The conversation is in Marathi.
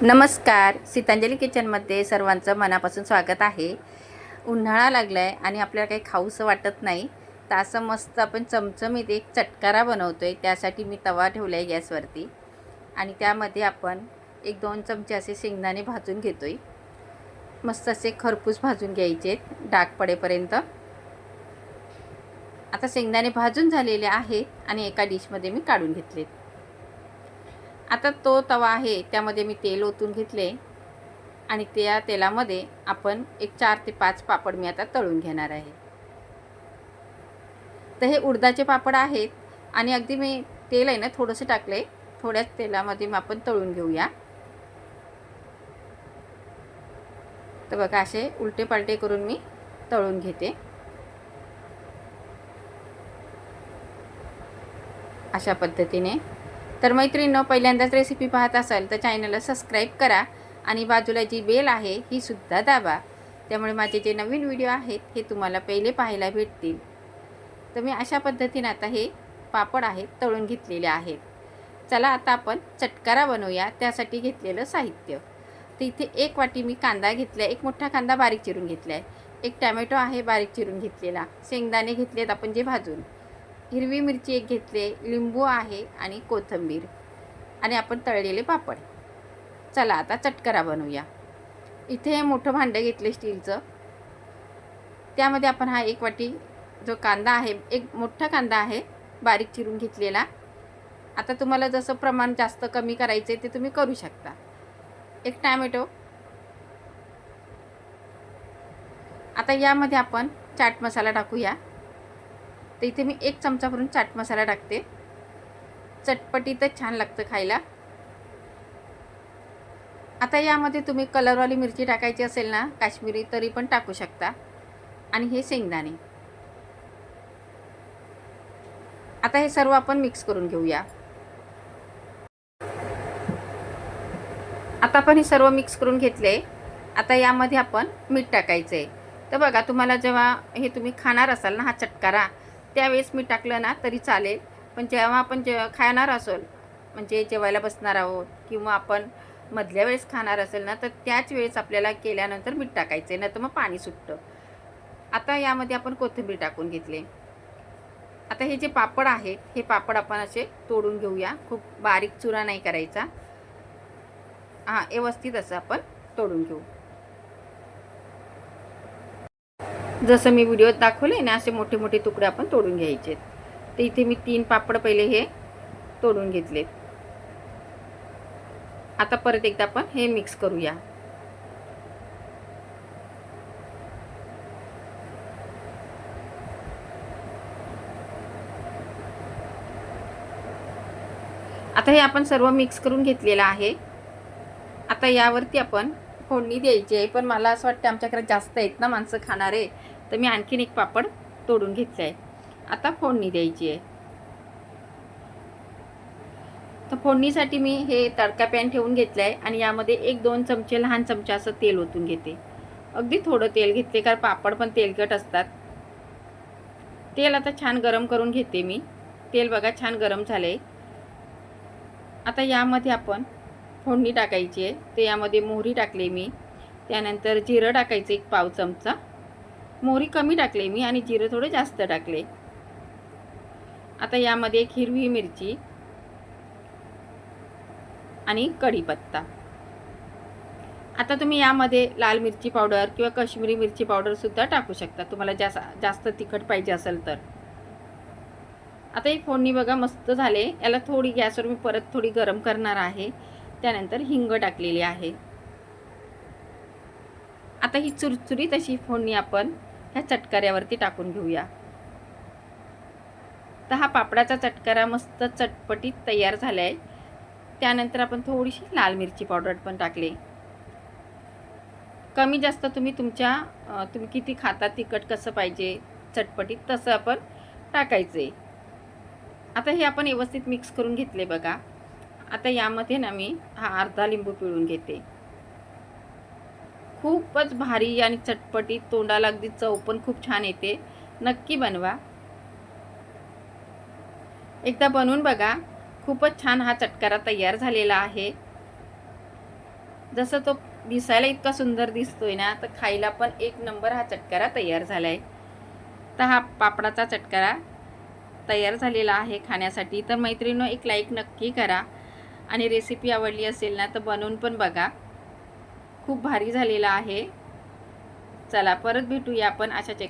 नमस्कार, सीतांजली किचनमध्ये सर्वांचं मनापासून स्वागत आहे। उन्हाळा लागला आहे आणि आपल्याला काही खाऊसं वाटत नाही, तर असं मस्त आपण चमचमीत एक चटकारा बनवतो आहे। त्यासाठी मी तवा ठेवला आहे गॅसवरती आणि त्यामध्ये आपण 1-2 चमचे असे शेंगदाणे भाजून घेतो आहे। मस्त असे खरपूस भाजून घ्यायचे डाग पडेपर्यंत। आता शेंगदाणे भाजून झालेले आहेत आणि एका डिशमध्ये मी काढून घेतले। आता तो तवा आहे त्यामध्ये मी तेल ओतून घेतले आणि त्या तेलामध्ये आपण एक 4 ते 5 पापड मी आता तळून घेणार आहे। तर हे उडदाचे पापड आहेत आणि अगदी मी तेल आहे ना थोडंसं टाकले, थोड्याच तेलामध्ये मग आपण तळून घेऊया। तर बघा असे उलटे पालटे करून मी तळून घेते अशा पद्धतीने। तर मैत्रिणींनो, पहिल्यांदाच रेसिपी पाहत असाल तर चॅनलला सबस्क्राईब करा आणि बाजूला जी बेल आहे ही सुद्धा दाबा, त्यामुळे माझे जे नवीन व्हिडिओ आहेत हे तुम्हाला पहिले पाहायला भेटतील। तर मी अशा पद्धतीने आता हे पापड आहेत तळून घेतलेले आहेत। चला आता आपण चटकारा बनवूया। त्यासाठी घेतलेलं साहित्य, तर इथे 1 वाटी मी कांदा घेतला, एक मोठा कांदा बारीक चिरून घेतला आहे, एक टोमॅटो आहे बारीक चिरून घेतलेला, शेंगदाणे घेतलेत आपण जे भाजून, हिरवी मिरची एक घेतले, लिंबू आहे आणि कोथिंबीर आणि आपण तळलेले पापड। चला आता चटकारा बनवूया। इथे हे मोठं भांडं घेतले स्टीलचं, त्यामध्ये आपण हा 1 वाटी जो कांदा आहे, एक मोठा कांदा आहे बारीक चिरून घेतलेला। आता तुम्हाला जसं प्रमाण जास्त कमी करायचे ते तुम्ही करू शकता। एक टोमॅटो, आता यामध्ये आपण चाट मसाला टाकूया। तर इथे मी 1 चमचा भरून चाट मसाला टाकते, चटपटीतच छान लागतं खायला। आता यामध्ये तुम्ही कलरवाली मिरची टाकायची असेल ना काश्मीरी, तरी पण टाकू शकता। आणि हे शेंगदाणे, आता हे सर्व आपण मिक्स करून घेऊया। आता आपण हे सर्व मिक्स करून घेतले। आता यामध्ये आपण मीठ टाकायचं आहे। तर बघा, तुम्हाला जेव्हा हे तुम्ही खाणार असाल ना हा चटकारा, त्यावेळेस मीठ टाकलं ना तरी चालेल, पण जेव्हा आपण खाणार असेल म्हणजे जेवायला बसणार आहोत किंवा आपण मधल्या वेळेस खाणार असेल ना, तर त्याच वेळेस आपल्याला केल्यानंतर मीठ टाकायचं आहे, नाही तर मग पाणी सुटतं। आता यामध्ये आपण कोथिंबीर टाकून घेतले। आता हे जे पापड आहेत हे पापड आपण असे तोडून घेऊया, खूप बारीक चुरा नाही करायचा, हां व्यवस्थित असं आपण तोडून घेऊ। जसं मी व्हिडिओत दाखवले ना असे मोठे मोठे तुकडे आपण तोडून घ्यायचे। तर इथे मी 3 पापड पहिले हे तोडून घेतलेत। आता परत एकदा आपण हे मिक्स करूया। आता हे आपण सर्व मिक्स करून घेतलेलं आहे। आता यावरती आपण फोडणी द्यायची आहे, पण मला असं वाटतं आमच्याकडे जास्त आहेत ना माणसं खाणारे, तर मी आणखीन एक पापड तोडून घेतला आहे। आता फोडणी द्यायची आहे। तर फोडणीसाठी मी हे तडका पॅन ठेवून घेतला आहे आणि यामध्ये 1-2 चमचे लहान चमचा असं तेल ओतून घेते। अगदी थोडं तेल घेतले, कारण पापड पण तेलकट असतात। तेल आता छान गरम करून घेते मी। तेल बघा छान गरम झाले। आता यामध्ये आपण फोडणी टाकायची आहे। तर यामध्ये मोहरी टाकले मी, त्यानंतर जिरं टाकायचं 1 पाव चमचा, मोहरी कमी टाकले मी आणि जिरं थोडं जास्त टाकले। आता यामध्ये 1 हिरवी मिरची आणि कढीपत्ता। आता तुम्ही यामध्ये लाल मिरची पावडर किंवा काश्मीरी मिरची पावडर सुद्धा टाकू शकता, तुम्हाला जास्त तिखट पाहिजे असेल तर। आता ही फोडणी बघा मस्त झाले। याला थोडी गॅसवर मी परत थोडी गरम करणार आहे, त्यानंतर हिंग टाकलेली आहे। आता ही चुरचुरीत अशी फोडणी आपण ह्या चटकाऱ्यावरती टाकून घेऊया। तर हा पापडाचा चटकारा मस्त चटपटीत तयार झाला आहे। त्यानंतर आपण थोडीशी लाल मिरची पावडर पण टाकले। कमी जास्त तुम्ही तुम्ही किती खाता, तिखट कसं पाहिजे, चटपटीत, तसं आपण टाकायचे। आता हे आपण व्यवस्थित मिक्स करून घेतले बघा। आता यामध्ये ना मी हा अर्धा लिंबू पिळून घेते। खूपच भारी आणि चटपटीत, तोंडाला अगदी चव पण खूप छान येते। नक्की बनवा, एकदा बनवून बघा। खूपच छान हा चटकारा तयार झालेला आहे। जसं तो दिसायला इतका सुंदर दिसतोय ना, तर खायला पण एक नंबर हा चटकारा तयार झाला आहे. तर हा पापडाचा चटकारा तयार झालेला आहे खाण्यासाठी. तर मैत्रिणींनो, एक लाईक नक्की करा आणि रेसिपी आवडली असेल ना, तर बनवून पण बघा. खूप भारी झालेला आहे. चला परत भेटूया आपण अशाच